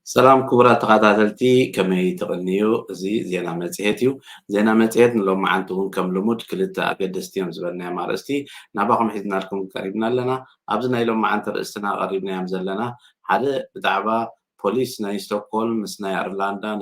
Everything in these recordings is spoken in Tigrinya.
سلام كبرى تقاتلتي كما يتغنيو زينا متيهتيو زينا متيهت لو معنتون كم لمود كلتا أقدستيهم زبالنا مارستي نباهم حيثنا لكم قريبنا لنا أبزنا لو معنت رئيسنا قريبنا يمزلنا هذا بدعبا بوليس ناي ستوكولم ناي أيرلندا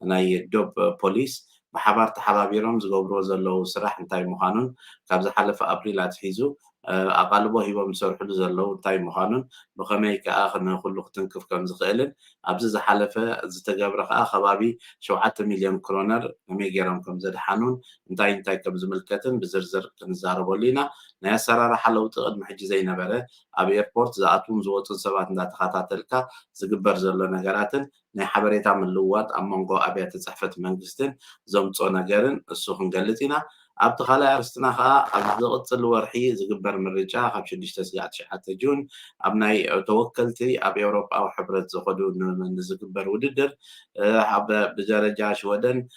ناي دوب بوليس بحبار تحبابيرهم زغبرو زلو سراح انتاي مخانون كابز حلف أبريل أتحيزو أقالبو هيبو مسورحلو زلو انتاي مخانون بخمي كآخر كل تنكف كم زخيلن أبز زحلفة زتجابر خبابي 7 مليون كرونر ميجرام كم زد حنون انتاي كم زملكتن بزرزر كنزاربو لينا نيا سرارة حلو تقدم حجي زي نبرة أبي إيربورت زاتون زوتن سبات ندا تخاطاتلكا زجبر زلو نجاراتن نيا حبريتا من لوات أمانجو أبيات صحفة منجستن زمتو نجارن السوق نجلتنا أبت خلا أرستنا خا أبد قتل ورحي زجبر من رجع خبش ديشتسيات شحات جون أبناي توكلتي أبي أوروبا أو حبرت زخدو من زجبر وددر حب بجرجاش ودن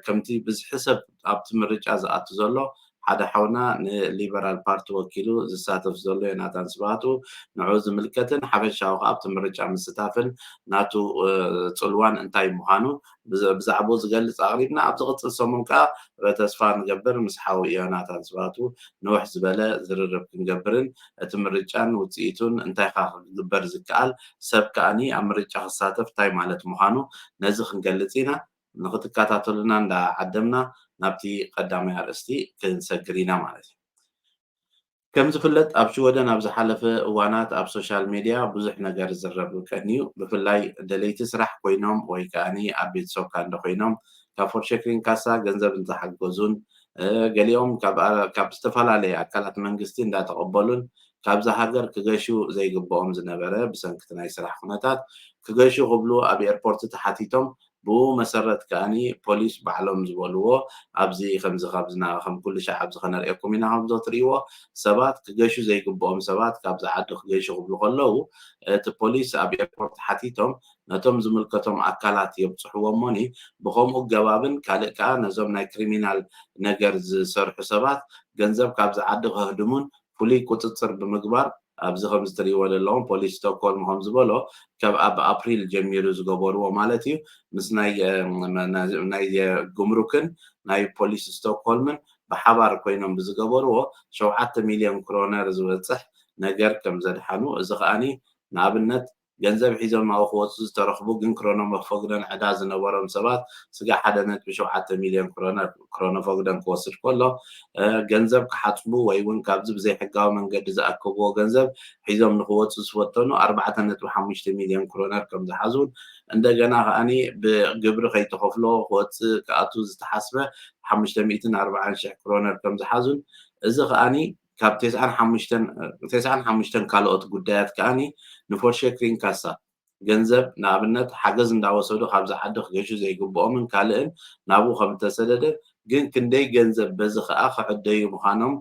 كمتي بز حسب أبت من رجع زات زلو حدا حونا ليبرال بارت وكيلو زساتف زلو ناتان سباتو نعوز ملكتن حبشا وقابت من رجع مستافن ناتو تلوان انتاي مهانو بزعبو زقلص أغريبنا أبت قتل سمونكا ተስፋ ንገብር ምስ ሓውያናታት ዝባቱ ንውሕ ዝበለ ዝርርብ ክንገብርን እቲ ምርጫን ውፅኢቱን እንታይ ካ ክግበር ዝከኣል ሰብ ከኣኒ ኣብ ምርጫ ክሳተፍ እንታይ ማለት ምዃኑ ነዚ ክንገልጽ ኢና ንክትከታተሉና እንዳዓደምና ናብቲ ቀዳማይ ኣርእስቲ ክንሰግር ኢና ማለት እዩ كم زفلت أبشودن أبز حلف وانات أب سوشيال ميديا بزح نجار زرب كنيو بفلاي دليت سرح كوينهم ويكاني أبيت سوكان دخوينهم كفور شكرين كاسا جنزب انتحق جوزون قاليهم كاب استفال عليه أكلت منجستين دا تقبلون كابز هاجر كجيشو زي جبهم زنبرة بسنكتنا يسرح خناتات كجيشو قبلو أبي إيربورت تحتيتهم بو مسرت كاني بوليس بعلم زبلوه أبزي خمز خبزنا خم كل شيء أبز خنا رأيكم هنا هم زطريوه سبات كجيشو زي جبهم سبات كابز عدو كجيشو قبلو خلوه تبوليس أبي إيربورت تحتيتهم نتوم زملكتهم أكلات يبصحوا موني بخوم جوابن كالكا نزوم ناي كريمينال نجرز سرح سبات جنزب كابز عدو هدمون فولي كتتصر بمقبار أبز خمس تريوه للون بوليس ستوكولم هم زبلو كاب أب أبريل جميرو زغبروا مالتي مس ناي جمركن ناي بوليس ستوكولمن بحبار كوينهم بزغبروا 7 مليون كرونر زبصح نجر كم زدحانو ازخاني نابنت ገንዘብ ሒዞም ማው ኸወጽ ዝተረኽቡ ግን ክሮኖ መፈግደን ዕዳ ዝነበሮም ሰባት ስጋ 1.7 ሚልዮን ክሮኖ ፈግደን ክወስድ ከሎ ገንዘብ ክሓጽቡ ወይ እውን ካብዚ ብዘይ ሕጋዊ መንገዲ ዝኣከብዎ ገንዘብ ሒዞም ንኽወጽ ዝፈተኑ 4.5 ሚልዮን ክሮነር ከም ዝሓዙን እንደገና ከኣኒ ብግብሪ ከይተኸፍሎ ክወጽ ከኣቱ ዝተሓስበ 540,000 ክሮነር ከም ዝሓዙን እዚ ከኣኒ ካብ 95 ካልኦት ጉዳያት ከኣኒ ንፎርሸክሪን ካሳ ገንዘብ ንኣብነት ሓገዝ እንዳወሰዱ ካብዚ ዓዲ ክገሹ ዘይግብኦምን ካልእን ናብኡ ከም ተሰደደ ግን ክንደይ ገንዘብ በዚ ከዓ ክዕደዩ ምዃኖም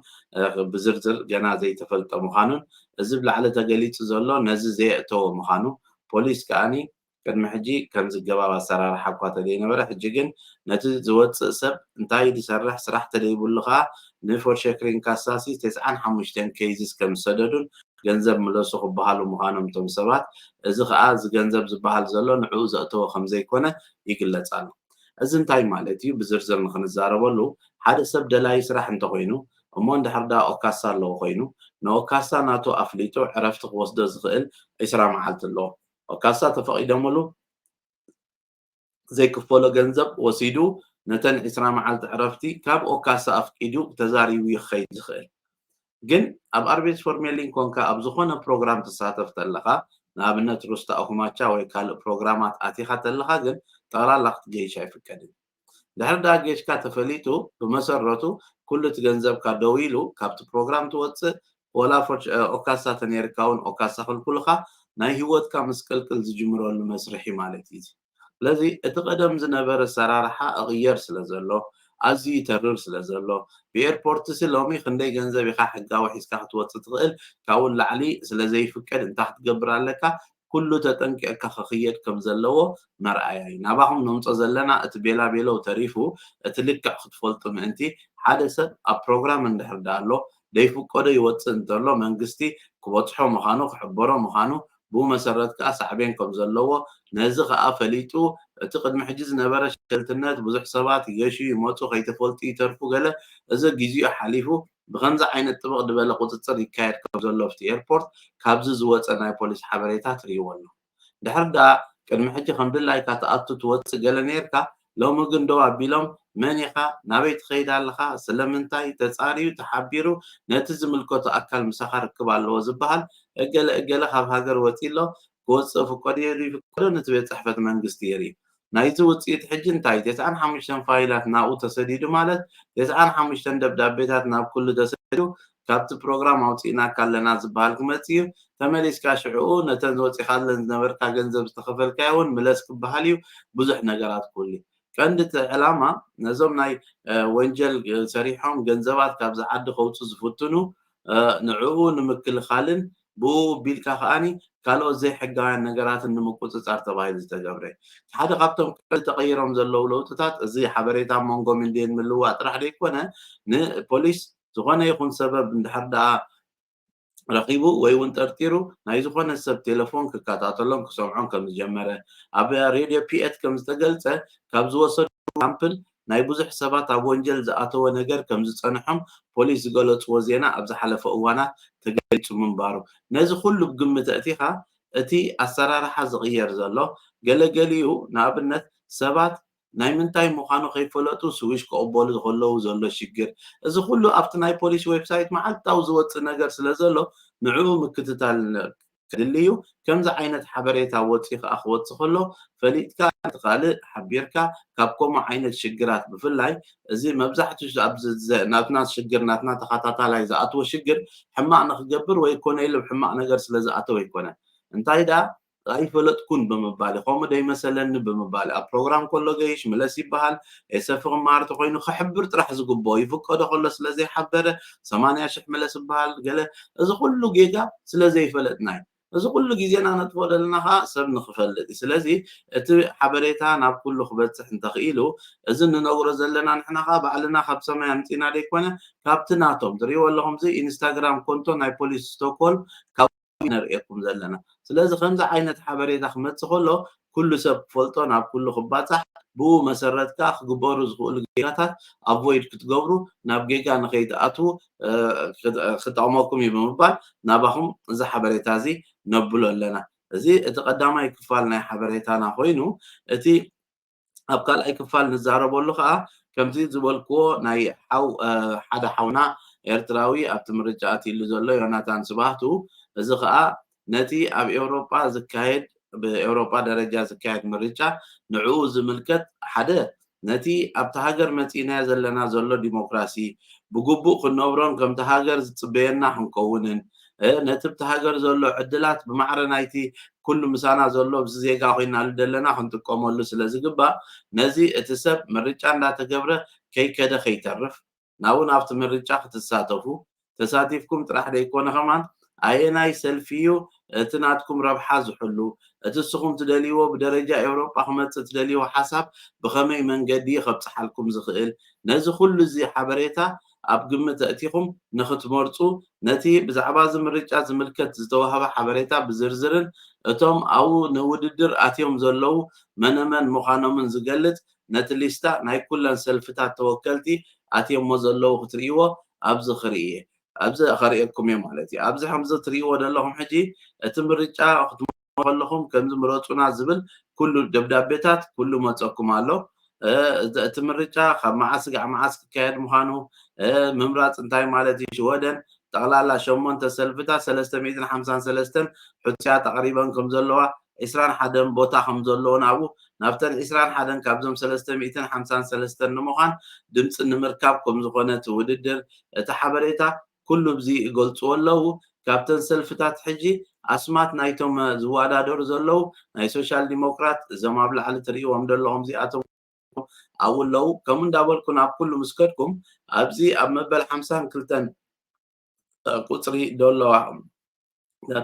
ብዝርዝር ገና ዘይተፈልጠ ምዃኑን እዚ ብላዕሊ ተገሊጹ ዘሎ ነዚ ዘየእተወ ምዃኑ ፖሊስ ከኣኒ ቅድሚ ሕጂ ከም ዝገባብ ኣሰራርሓ እኳ ተደይነበረ ሕጂ ግን ነቲ ዝወፅእ ሰብ እንታይ ዝሰርሕ ስራሕ ተደይብሉ ከዓ ንፎርሸክሪን ካሳሲ 95 ኬዝስ ከም ዝሰደዱን ገንዘብ መለሱ ክበሃሉ ምዃኖም ቶም ሰባት እዚ ከዓ እዚ ገንዘብ ዝበሃል ዘሎ ንዕኡ ዘእተወ ከም ዘይኮነ ይግለጽ ኣሎ እዚ እንታይ ማለት እዩ ብዝርዝር ንክንዛረበሉ ሓደ ሰብ ደላይ ስራሕ እንተኮይኑ እሞ እንድሕር ዳ ኦካሳ ኣለዎ ኮይኑ ንኦካሳ ናቱ ኣፍሊጡ ዕረፍቲ ክወስዶ ዝኽእል 20 መዓልቲ ኣለዎ ኦካሳ ተፈቂዶምሉ ዘይክፈሎ ገንዘብ ወሲዱ ነተን 20 መዓልቲ ዕረፍቲ ካብ ኦካሳ ኣፍቂዱ ተዛሪቡ ይኸይድ ዝኽእል ግን ኣብ ኣርቤት ፎርሜሊን ኮንካ ኣብ ዝኾነ ፕሮግራም ተሳተፍ ተለኻ ንኣብነት ሩስታ ኣኹማቻ ወይ ካልእ ፕሮግራማት ኣቲኻ ተለኻ ግን ጠቕላላ ክትገይሽ ኣይፍቀድን ድሕር ዳ ገይሽካ ተፈሊጡ ብመሰረቱ ኩሉ እቲ ገንዘብካ ደው ኢሉ ካብቲ ፕሮግራም ትወፅእ ወላ ኦካሳ ተነርካ እውን ኦካሳ ክልኩልካ ናይ ሂወትካ ምስቅልቅል ዝጅምረሉ መስርሒ ማለት እዩ ስለዚ እቲ ቀደም ዝነበረ ሰራርሓ ኣቕየር ስለ ዘሎ ኣዝዩ ይተርር ስለ ዘሎ ብኤርፖርት ስሎሚ ክንደይ ገንዘብ ኢኻ ሕጋዊ ሒዝካ ክትወፅእ ትኽእል ካብኡ ላዕሊ ስለ ዘይፍቀድ እንታይ ክትገብር ኣለካ ኩሉ ተጠንቂቕካ ክኽየድ ከም ዘለዎ መርኣያ እዩ ናባኹም ነምፆ ዘለና እቲ ቤላቤሎ ተሪፉ እቲ ልክዕ ክትፈልጡ ምእንቲ ሓደ ሰብ ኣብ ፕሮግራም እንድሕር ዳ ኣሎ ዘይፍቀዶ ይወፅእ እንተሎ መንግስቲ ክበፅሖ ምዃኑ ክሕበሮ ምዃኑ ብመሰረት ከዓ ሳዕቤን ከም ዘለዎ ነዚ ከዓ ፈሊጡ እቲ ቅድሚ ሕጂ ዝነበረ ሸልትነት ብዙሕ ሰባት ይገሹ ይመፁ ከይተፈልጡ ይተርፉ ገለ እዚ ግዜኡ ሓሊፉ ብከምዚ ዓይነት ጥብቅ ዝበለ ቁፅፅር ይካየድ ከም ዘሎ ኣብቲ ኤርፖርት ካብዚ ዝወፀ ናይ ፖሊስ ሓበሬታ ትርእይዎ ኣሎ ድሕር ዳ ቅድሚ ሕጂ ከም ድላይካ ተኣቱ ትወፅእ ገለ ነርካ ሎሚ ግን ደው ኣቢሎም መን ኢኻ ናበይ ትኸይድ ኣለኻ ስለምንታይ ተፃርዩ ተሓቢሩ ነቲ ዝምልከቶ ኣካል ምሳኻ ርክብ ኣለዎ ዝበሃል እገለ ካብ ሃገር ወፂሎ ክወፅእ ፍቀዱ ይፍቀዶ ነቲ ቤት ፅሕፈት መንግስቲ የርኢ ናይዚ ውፅኢት ሕጂ እንታይ 95 ፋይላት ናብኡ ተሰዲዱ ማለት 95 ደብዳቤታት ናብ ኩሉ ተሰዲዱ ካብቲ ፕሮግራም ኣውፂእናካ ኣለና ዝበሃል ክመፅእ እዩ ተመሊስካ ሽዑኡ ነተን ወፂኻለን ዝነበርካ ገንዘብ ዝተኸፈልካዮ እውን ምለስ ክበሃል እዩ ብዙሕ ነገራት ኩሉ ቀንዲ ዕላማ ነዞም ናይ ወንጀል ሰሪሖም ገንዘባት ካብዚ ዓዲ ከውፅኡ ዝፍትኑ ንዕኡ ንምክልኻልን ብኡ ቢልካ ከዓኒ ካልኦት ዘይሕጋውያን ነገራትን ንምቁፅፃር ተባሂሉ ዝተገብረ ሓደ ካብቶም ተቀይሮም ዘለው ለውጥታት እዚ ሓበሬታ መንጎ ሚልዮን ምልዋጥ ጥራሕ ዘይኮነ ንፖሊስ ዝኾነ ይኹን ሰበብ እንድሕር ደኣ ረኺቡ ወይ እውን ጠርጢሩ ናይ ዝኾነ ሰብ ቴሌፎን ክከታተሎም ክሰምዖም ከም ዝጀመረ ኣብ ሬድዮ ፒኤት ከም ዝተገልፀ ካብ ዝወሰዱ ሳምፕል ናይ ብዙሕ ሰባት ኣብ ወንጀል ዝኣተወ ነገር ከም ዝፀንሖም ፖሊስ ዝገለፅዎ ዜና ኣብ ዝሓለፈ እዋናት ተገሊፁ ምንባሩ ነዚ ኩሉ ብግምት እቲኻ እቲ ኣሰራርሓ ዝቕየር ዘሎ ገለገሊኡ ንኣብነት ሰባት ናይ ምንታይ ምዃኑ ከይፈለጡ ስዊሽ ክቕበሉ ከለዉ ዘሎ ሽግር እዚ ኩሉ ኣብቲ ናይ ፖሊስ ዌብሳይት መዓልታዊ ዝወፅእ ነገር ስለ ዘሎ ንዕኡ ምክትታል ክድልዩ ከምዚ ዓይነት ሓበሬታ ወፂኡ ከዓ ክወፅእ ከሎ ፈሊጥካ ትኻልእ ሓቢርካ ካብ ከምኡ ዓይነት ሽግራት ብፍላይ እዚ መብዛሕትኡ ናትና ሽግር ናትና ተኸታታላይ ዝኣትዎ ሽግር ሕማቅ ንክገብር ወይ ኮነ ኢሉ ሕማቅ ነገር ስለ ዝኣተወ ይኮነ እንታይ ዳ ኣይፈለጥኩን ብምባል ከምኡ ደይመሰለኒ ብምባል ኣብ ፕሮግራም ከሎ ገይሽ ምለስ ይበሃል ኤሰፍ ክማርቲ ኮይኑ ክሕብር ጥራሕ ዝግብኦ ይፍቀዶ ከሎ ስለዘይሓበረ 80,000 ምለስ ይበሃል ገለ እዚ ኩሉ ጌጋ ስለዘይፈለጥና እዚ ኩሉ ግዜና ነጥፎ ዘለና ከዓ ሰብ ንክፈልጥ ስለዚ እቲ ሓበሬታ ናብ ኩሉ ክበፅሕ እንተኽኢሉ እዚ ንነግሮ ዘለና ንሕና ከዓ ባዕልና ካብ ሰማይ ኣምፂና ደይኮነ ካብቲ ናቶም ትሪእዎ ኣለኹም እዚ ኢንስታግራም ኮንቶ ናይ ፖሊስ ስቶክሆልም ካብ ነርእየኩም ዘለና ስለዚ ከምዚ ዓይነት ሓበሬታ ክመፅእ ከሎ ኩሉ ሰብ ክፈልጦ ናብ ኩሉ ክባፃሕ ብኡ መሰረት ከዓ ክግበሩ ዝኽእሉ ጌጋታት ኣቮይድ ክትገብሩ ናብ ጌጋ ንከይትኣትዉ ክጠቕመኩም እዩ ብምባል ናባኹም እዚ ሓበሬታ እዚ ነብሎ ኣለና እዚ እቲ ቀዳማይ ክፋል ናይ ሓበሬታና ኮይኑ እቲ ኣብ ካልኣይ ክፋል ንዛረበሉ ከዓ ከምዚ ዝበልክዎ ናይ ሓደ ሓውና ኤርትራዊ ኣብቲ ምርጫ ኣትይሉ ዘሎ ዮናታን ስባህቱ እዚ ከዓ ነቲ ኣብ ኤውሮጳ ዝካየድ ብኤውሮጳ ደረጃ ዝካየድ ምርጫ ንዕኡ ዝምልከት ሓደ ነቲ ኣብቲ ሃገር መፂናዮ ዘለና ዘሎ ዲሞክራሲ ብግቡእ ክንነብሮን ከምቲ ሃገር ዝፅበየና ክንከውንን ነቲ ብቲ ሃገር ዘሎ ዕድላት ብማዕረ ናይቲ ኩሉ ምሳና ዘሎ ብዚ ዜጋ ኮይናሉ ዘለና ክንጥቀመሉ ስለ ዝግባእ ነዚ እቲ ሰብ ምርጫ እንዳተገብረ ከይከደ ከይተርፍ ናብኡ ናብቲ ምርጫ ክትሳተፉ ተሳቲፍኩም ጥራሕ ደይኮነ ከማን ኣየናይ ሰልፊ እዩ እቲ ናትኩም ረብሓ ዝሕሉ እቲ ንስኹም ትደልይዎ ብደረጃ ኤውሮጳ ክመፅእ ትደልይዎ ሓሳብ ብኸመይ መንገዲ ከብፅሓልኩም ዝኽእል ነዚ ኩሉ እዚ ሓበሬታ ኣብ ግምት ኣእቲኹም ንኽትመርፁ ነቲ ብዛዕባ እዚ ምርጫ ዝምልከት ዝተዋህበ ሓበሬታ ብዝርዝርን እቶም ኣብኡ ንውድድር ኣትዮም ዘለው መነመን ምዃኖምን ዝገልፅ ነቲ ሊስታ ናይ ኩለን ሰልፍታት ተወከልቲ ኣትዮሞ ዘለው ክትርእይዎ ኣብዚ ክርኢ ኣብዚ ከርእየኩም እየ ማለት እዩ ኣብዚ ከምዚ ትርእይዎ ዘለኹም ሕጂ እቲ ምርጫ ክትመርፁ ከለኹም ከምዚ ምረፁና ዝብል ኩሉ ደብዳቤታት ኩሉ መፀኩም ኣሎ እቲ ምርጫ ካብ መዓስ ጋዕ መዓስ ክካየድ ምዃኑ ምምራፅ እንታይ ማለት እዩ ሽወደን ጠቕላላ 8 ሰልፍታት 353 ሕፅያት ተቕሪበን ከም ዘለዋ 21 ቦታ ከም ዘለዎ ናብተን 21 ካብዞም 353 ንምዃን ድምፂ ንምርካብ ከም ዝኾነ እቲ ውድድር እቲ ሓበሬታ ኩሉ ብዚ ይገልፅዎ ኣለዉ ካብተን ሰልፍታት ሕጂ ኣስማት ናይቶም ዝወዳደሩ ዘለው ናይ ሶሻል ዲሞክራት እዞም ኣብ ላዕሊ ትርእይዎም ዘለኹም እዚኣቶም ኣብኡ ኣለው ከምኡ እንዳበልኩ ናብ ኩሉ ምስ ከድኩም ኣብዚ ኣብ መበል 52 ቁፅሪ ዘለዋ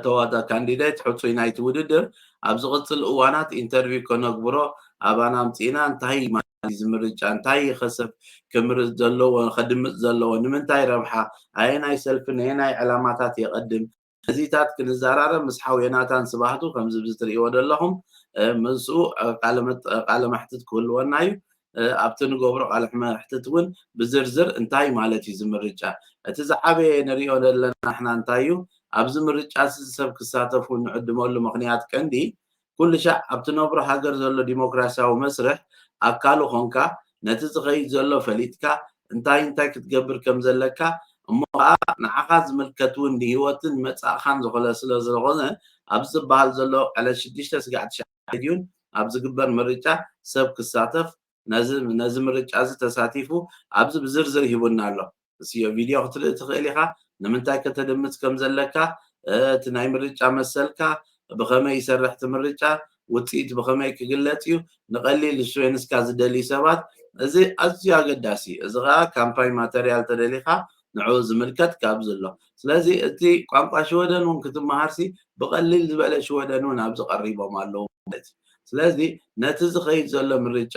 ተዋዳ ካንዲዴት ሕፁይ ናይቲ ውድድር ኣብ ዝቕፅል እዋናት ኢንተርቪው ከነግብሮ ኣባና ኣምፂና እንታይ ማለት ዝምርጫ እንታይ ይኸስፍ ክምርፅ ዘለዎ ከድምፅ ዘለዎ ንምንታይ ረብሓ ኣየናይ ሰልፊ ንአየናይ ዕላማታት የቐድም እዚታት ክንዘራረብ ምስ ሓውየናታን ስባህቱ ከምዚ ትሪእዎ ዘለኹም ምስኡ ቃለ መሕትት ክህልወና እዩ ኣብቲ ንገብሮ ቃለ መሕትት እውን ብዝርዝር እንታይ ማለት እዩ ዝምርጫ እቲ ዝዓበየ ንሪኦ ዘለና ንሕና እንታይ እዩ ኣብዚ ምርጫ ሰብ ክሳተፉ ንዕድመሉ ምክንያት ቀንዲ ኩሉ ሻዕ ኣብቲ ነብሮ ሃገር ዘሎ ዲሞክራሲያዊ መስርሕ ኣካሉ ኮንካ ነቲ ዝኸይድ ዘሎ ፈሊጥካ እንታይ ክትገብር ከም ዘለካ እሞ ከዓ ንዓኻ ዝምልከት እውን ንሂወትን መፃእኻን ዝኾነ ስለ ዝኾነ ኣብዚ ዝበሃል ዘሎ ዕለት 6 ስጋዕ 9 ድዩን ኣብ ዝግበር ምርጫ ሰብ ክሳተፍ ነዚ ምርጫ እዚ ተሳቲፉ ኣብዚ ብዝርዝር ይህቡና ኣሎ እስዮ ቪድዮ ክትርኢ ትኽእል ኢኻ ንምንታይ ከተድምፅ ከም ዘለካ እቲ ናይ ምርጫ መሰልካ ብኸመይ ይሰርሕ እቲ ምርጫ ውፅኢት ብኸመይ ክግለፅ እዩ ንቐሊል ንስዌንስካ ዝደልዩ ሰባት እዚ ኣዝዩ ኣገዳሲ እዚ ከዓ ካምፓይን ማተርያል ተደሊኻ ንዕኡ ዝምልከት ካብ ዘሎ ስለዚ እቲ ቋንቋ ሽወደን እውን ክትመሃርሲ ብቐሊል ዝበለ ሽወደን እውን ኣብዚ ቀሪቦም ኣለዉ ማለት እዩ ስለዚ ነቲ ዝኸይድ ዘሎ ምርጫ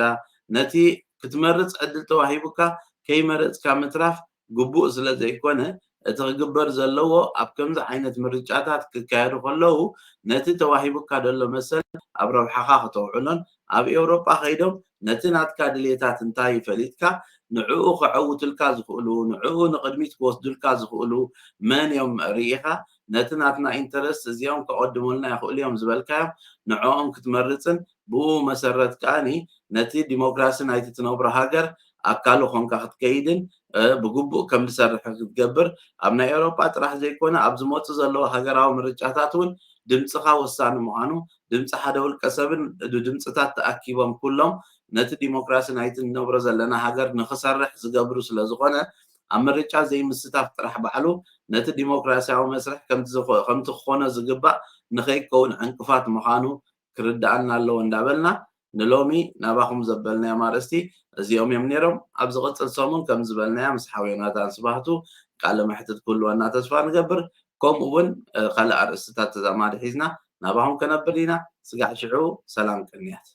ነቲ ክትመርፅ ዕድል ተዋሂቡካ ከይመረፅካ ምትራፍ ግቡእ ስለ ዘይኮነ እቲ ክግበር ዘለዎ ኣብ ከምዚ ዓይነት ምርጫታት ክካየዱ ከለዉ ነቲ ተዋሂቡካ ደሎ መሰል ኣብ ረብሓኻ ክተውዕሎን ኣብ ኤውሮጳ ከይዶም ነቲ ናትካ ድሌታት እንታይ ፈሊጥካ ንዕኡ ክዓውቱልካ ዝኽእሉ ንዕኡ ንቅድሚት ክወስዱልካ ዝኽእሉ መን እዮም ርኢኻ ነቲ ናትና ኢንተረስት እዚኦም ከቐድሙልና ይኽእሉ እዮም ዝበልካዮም ንዕኦም ክትመርፅን ብኡ መሰረት ከዓኒ ነቲ ዲሞክራሲ ናይቲ ትነብሮ ሃገር ኣካሉ ኮንካ ክትከይድን ብግቡእ ከም ዝሰርሕ ክትገብር ኣብ ናይ ኤውሮጳ ጥራሕ ዘይኮነ ኣብ ዝመፁ ዘለዉ ሃገራዊ ምርጫታት እውን ድምፅኻ ወሳኒ ምዃኑ ድምፂ ሓደ ውልቀ ሰብን ድምፅታት ተኣኪቦም ኩሎም ነቲ ዲሞክራሲ ናይቲ ንነብሮ ዘለና ሃገር ንክሰርሕ ዝገብሩ ስለ ዝኾነ ኣብ ምርጫ ዘይምስታፍ ጥራሕ ባዕሉ ነቲ ዲሞክራሲያዊ መስርሕ ከምቲ ክኾነ ዝግባእ ንኸይከውን ዕንቅፋት ምዃኑ ክርዳኣና ኣለዎ እንዳበልና ንሎሚ ናባኹም ዘበልናዮም ኣርእስቲ እዚኦም እዮም ነይሮም ኣብ ዝቕፅል ሰሙን ከም ዝበልናያ ምስ ሓውየናታን ስባህቱ ቃለ መሕትት ክህልወና ተስፋ ንገብር ከምኡ እውን ካልእ ኣርእስትታት ተዛማዲ ሒዝና ናባኹም ከነብር ኢና ስጋዕ ሽዑ ሰላም ቅንያት